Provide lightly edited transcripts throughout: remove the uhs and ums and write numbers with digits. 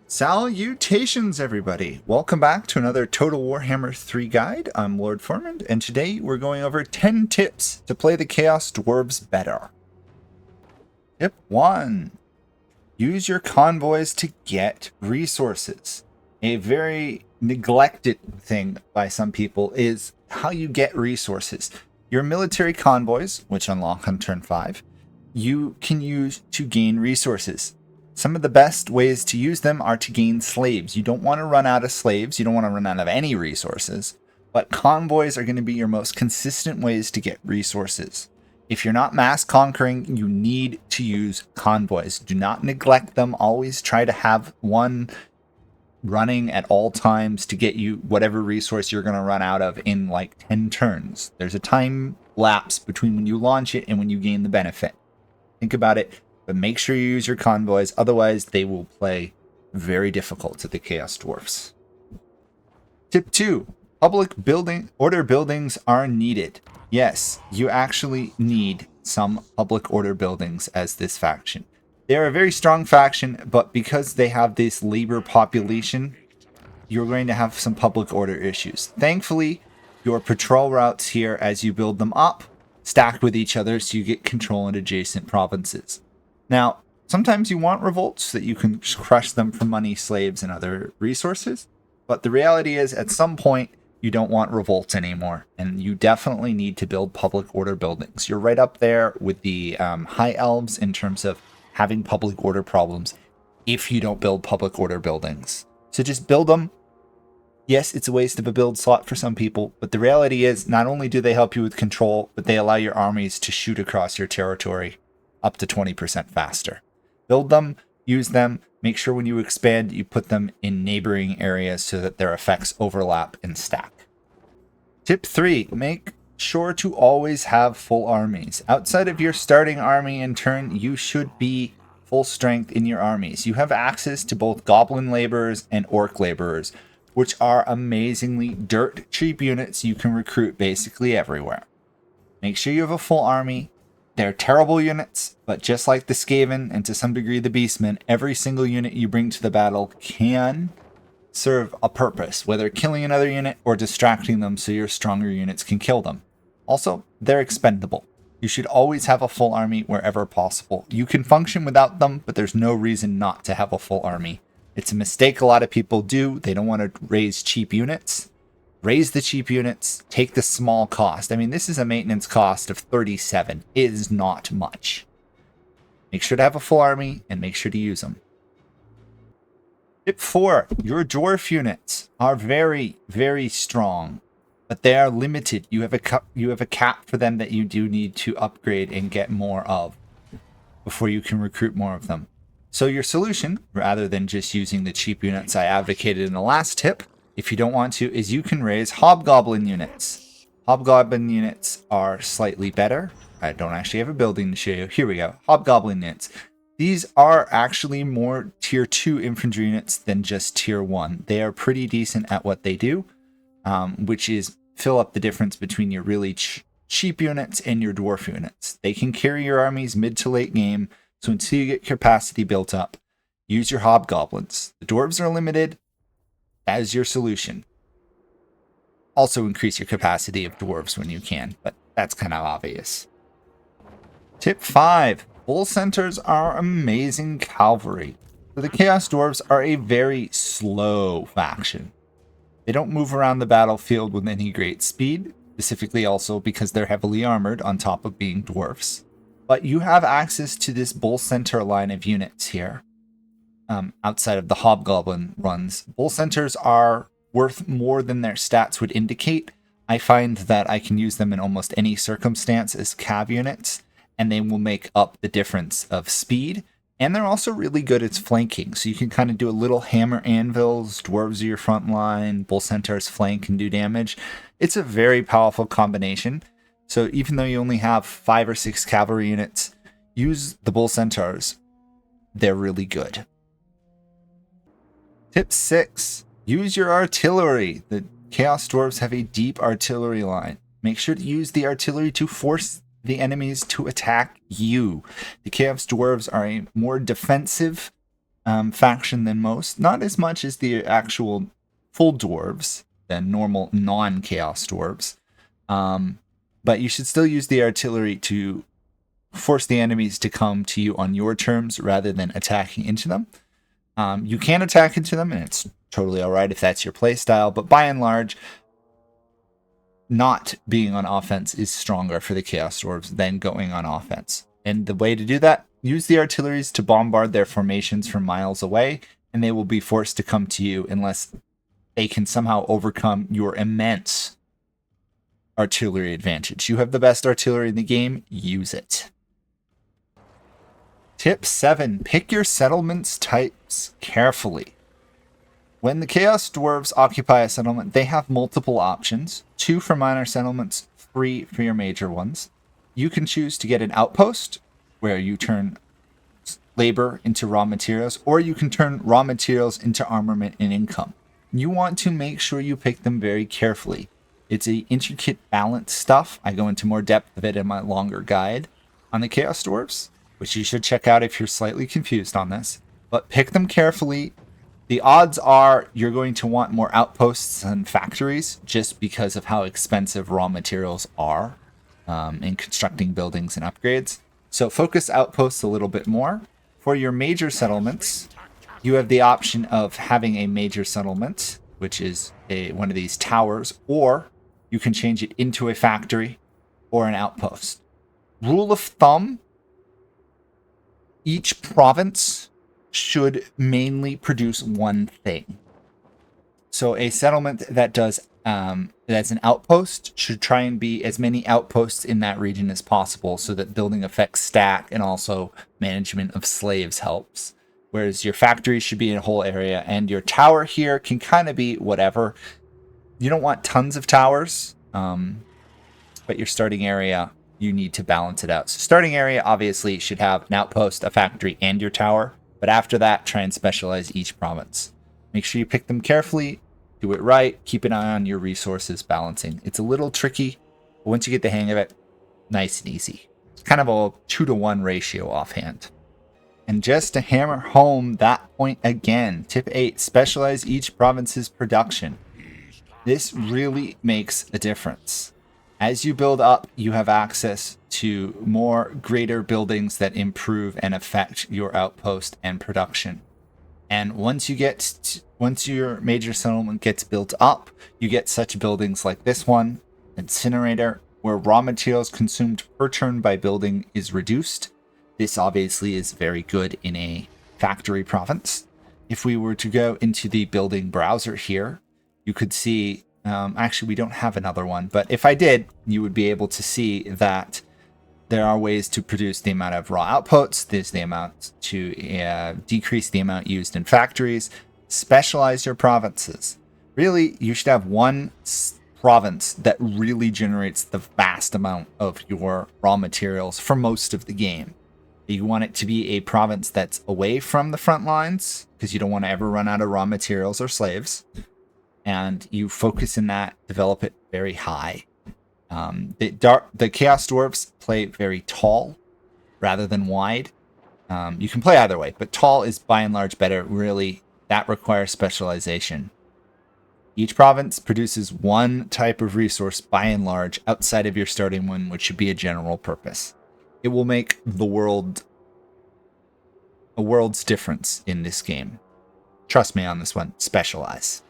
Salutations, everybody! Welcome back to another Total Warhammer 3 guide. I'm Lord Foreman, and today we're going over 10 tips to play the Chaos Dwarfs better. Tip 1. Use your convoys to get resources. A very neglected thing by some people is how you get resources. Your military convoys, which unlock on turn 5, you can use to gain resources. Some of the best ways to use them are to gain slaves. You don't want to run out of slaves. You don't want to run out of any resources. But convoys are going to be your most consistent ways to get resources. If you're not mass conquering, you need to use convoys. Do not neglect them. Always try to have one running at all times to get you whatever resource you're going to run out of in like 10 turns. There's a time lapse between when you launch it and when you gain the benefit. Think about it. But make sure you use your convoys, otherwise they will play very difficult to the Chaos Dwarfs. Tip 2. Public order buildings are needed. Yes, you actually need some public order buildings as this faction. They are a very strong faction, but because they have this labor population, you're going to have some public order issues. Thankfully, your patrol routes here, as you build them up, stack with each other so you get control in adjacent provinces. Now, sometimes you want revolts so that you can crush them for money, slaves, and other resources. But the reality is, at some point, you don't want revolts anymore. And you definitely need to build public order buildings. You're right up there with the High Elves in terms of having public order problems if you don't build public order buildings. So just build them. Yes, it's a waste of a build slot for some people. But the reality is, not only do they help you with control, but they allow your armies to shoot across your territory up to 20% faster. Build them, use them, make sure when you expand, you put them in neighboring areas so that their effects overlap and stack. Tip 3, make sure to always have full armies. Outside of your starting army in turn, you should be full strength in your armies. You have access to both goblin laborers and orc laborers, which are amazingly dirt cheap units you can recruit basically everywhere. Make sure you have a full army. They're terrible units, but just like the Skaven and to some degree the Beastmen, every single unit you bring to the battle can serve a purpose, whether killing another unit or distracting them so your stronger units can kill them. Also, they're expendable. You should always have a full army wherever possible. You can function without them, but there's no reason not to have a full army. It's a mistake a lot of people do. They don't want to raise cheap units. Raise the cheap units, take the small cost. I mean, this is a maintenance cost of 37. It is not much. Make sure to have a full army and make sure to use them. Tip 4. Your dwarf units are very, very strong, but they are limited. You have a cap for them that you do need to upgrade and get more of before you can recruit more of them. So your solution, rather than just using the cheap units I advocated in the last tip, if you don't want to, is you can raise Hobgoblin units. Hobgoblin units are slightly better. I don't actually have a building to show you. Here we go. Hobgoblin units. These are actually more tier 2 infantry units than just tier 1. They are pretty decent at what they do, which is fill up the difference between your really cheap units and your dwarf units. They can carry your armies mid to late game, so until you get capacity built up, use your Hobgoblins. The dwarves are limited. That is your solution. Also increase your capacity of dwarves when you can, but that's kind of obvious. Tip 5. Bull centaurs are amazing cavalry. So the Chaos Dwarfs are a very slow faction. They don't move around the battlefield with any great speed, specifically also because they're heavily armored on top of being dwarfs. But you have access to this bull centaur line of units here. Outside of the Hobgoblin runs. Bull centaurs are worth more than their stats would indicate. I find that I can use them in almost any circumstance as cav units, and they will make up the difference of speed. And they're also really good at flanking, so you can kind of do a little hammer anvils, dwarves are your front line, bull centaurs flank and do damage. It's a very powerful combination. So even though you only have 5 or 6 cavalry units, use the bull centaurs. They're really good. Tip 6. Use your artillery. The Chaos Dwarfs have a deep artillery line. Make sure to use the artillery to force the enemies to attack you. The Chaos Dwarves are a more defensive faction than most. Not as much as the actual full dwarves, the normal non-chaos dwarves. But you should still use the artillery to force the enemies to come to you on your terms rather than attacking into them. You can attack into them, and it's totally alright if that's your playstyle, but by and large, not being on offense is stronger for the Chaos Dwarves than going on offense. And the way to do that, use the artilleries to bombard their formations from miles away, and they will be forced to come to you unless they can somehow overcome your immense artillery advantage. You have the best artillery in the game, use it. Tip 7. Pick your settlements types carefully. When the Chaos Dwarves occupy a settlement, they have multiple options. 2 for minor settlements, 3 for your major ones. You can choose to get an outpost, where you turn labor into raw materials, or you can turn raw materials into armament and income. You want to make sure you pick them very carefully. It's a intricate balance stuff. I go into more depth of it in my longer guide on the Chaos Dwarves, which you should check out if you're slightly confused on this. But pick them carefully. The odds are you're going to want more outposts and factories just because of how expensive raw materials are in constructing buildings and upgrades. So focus outposts a little bit more. For your major settlements, you have the option of having a major settlement, which is one of these towers, or you can change it into a factory or an outpost. Rule of thumb, each province should mainly produce one thing. So a settlement that does that's an outpost should try and be as many outposts in that region as possible so that building effects stack and also management of slaves helps. Whereas your factory should be in a whole area, and your tower here can kind of be whatever. You don't want tons of towers, but your starting area, you need to balance it out. So starting area obviously should have an outpost, a factory, and your tower. But after that, try and specialize each province. Make sure you pick them carefully, do it right, keep an eye on your resources balancing. It's a little tricky, but once you get the hang of it, nice and easy. It's kind of a 2-to-1 ratio offhand. And just to hammer home that point again, tip 8, specialize each province's production. This really makes a difference. As you build up, you have access to more greater buildings that improve and affect your outpost and production. And once your major settlement gets built up, you get such buildings like this one, Incinerator, where raw materials consumed per turn by building is reduced. This obviously is very good in a factory province. If we were to go into the building browser here, you could see, actually we don't have another one, but if I did, you would be able to see that there are ways to produce the amount of raw outputs. There's the amount to decrease the amount used in factories. Specialize your provinces. Really, you should have one province that really generates the vast amount of your raw materials for most of the game. You want it to be a province that's away from the front lines, because you don't want to ever run out of raw materials or slaves. And you focus in that, develop it very high. The Chaos Dwarfs play very tall rather than wide. You can play either way, but tall is by and large better. Really, that requires specialization. Each province produces one type of resource by and large outside of your starting one, which should be a general purpose. It will make the world a world's difference in this game. Trust me on this one. Specialize.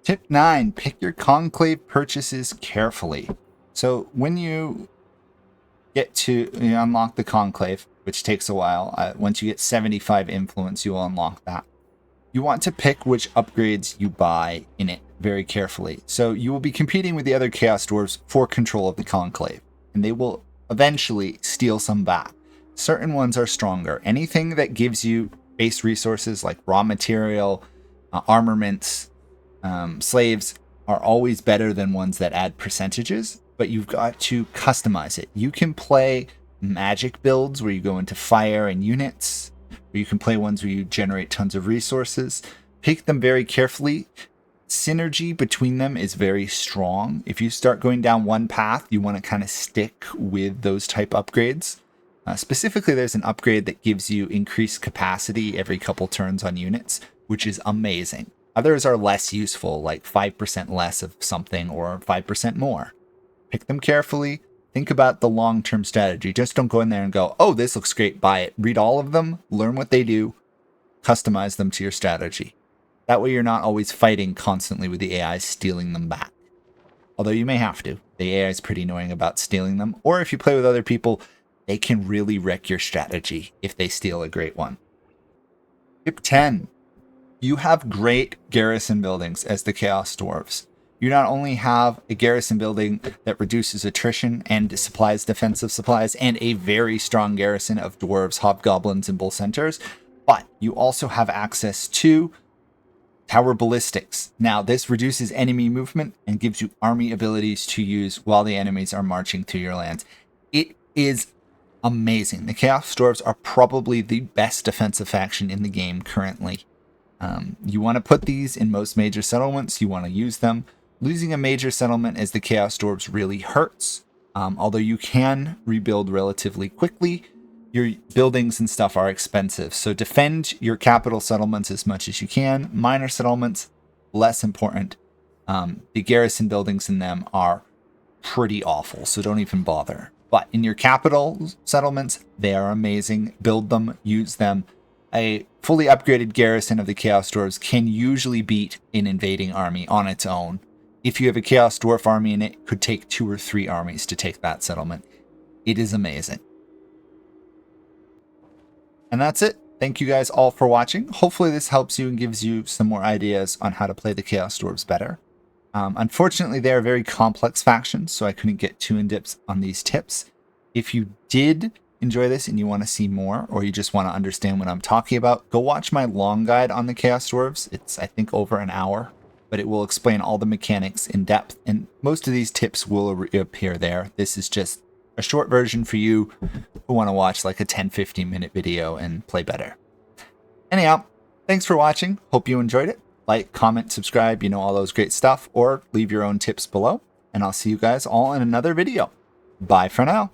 Tip 9. Pick your Conclave purchases carefully. So when you get to unlock the Conclave, which takes a while, once you get 75 influence, you will unlock that. You want to pick which upgrades you buy in it very carefully. So you will be competing with the other Chaos Dwarves for control of the Conclave, and they will eventually steal some back. Certain ones are stronger. Anything that gives you base resources like raw material, armaments, slaves are always better than ones that add percentages, but you've got to customize it. You can play magic builds where you go into fire and units, or you can play ones where you generate tons of resources. Pick them very carefully. Synergy between them is very strong. If you start going down one path, you want to kind of stick with those type upgrades. Specifically, there's an upgrade that gives you increased capacity every couple turns on units, which is amazing. Others are less useful, like 5% less of something or 5% more. Pick them carefully. Think about the long-term strategy. Just don't go in there and go, oh, this looks great, buy it. Read all of them, learn what they do, customize them to your strategy. That way you're not always fighting constantly with the AI stealing them back. Although you may have to. The AI is pretty annoying about stealing them. Or if you play with other people, they can really wreck your strategy if they steal a great one. Tip 10. You have great garrison buildings as the Chaos Dwarfs. You not only have a garrison building that reduces attrition and supplies defensive supplies, and a very strong garrison of dwarves, hobgoblins, and bull centaurs, but you also have access to tower ballistics. Now, this reduces enemy movement and gives you army abilities to use while the enemies are marching through your lands. It is amazing. The Chaos Dwarfs are probably the best defensive faction in the game currently. You want to put these in most major settlements. You want to use them. Losing a major settlement as the Chaos Dwarfs really hurts. Although you can rebuild relatively quickly, your buildings and stuff are expensive. So defend your capital settlements as much as you can. Minor settlements, less important. The garrison buildings in them are pretty awful, so don't even bother. But in your capital settlements, they are amazing. Build them, use them. A fully upgraded garrison of the Chaos Dwarfs can usually beat an invading army on its own. If you have a Chaos Dwarf army in it, it could take 2 or 3 armies to take that settlement. It is amazing. And that's it. Thank you guys all for watching. Hopefully this helps you and gives you some more ideas on how to play the Chaos Dwarfs better. Unfortunately, they are very complex factions, so I couldn't get too in-depth on these tips. If you did enjoy this and you want to see more, or you just want to understand what I'm talking about, go watch my long guide on the Chaos Dwarfs. It's, I think, over an hour, but it will explain all the mechanics in depth, and most of these tips will appear there. This is just a short version for you who want to watch like a 10-15 minute video and play better. Anyhow, thanks for watching. Hope you enjoyed it. Like, comment, subscribe, you know, all those great stuff, or leave your own tips below, and I'll see you guys all in another video. Bye for now.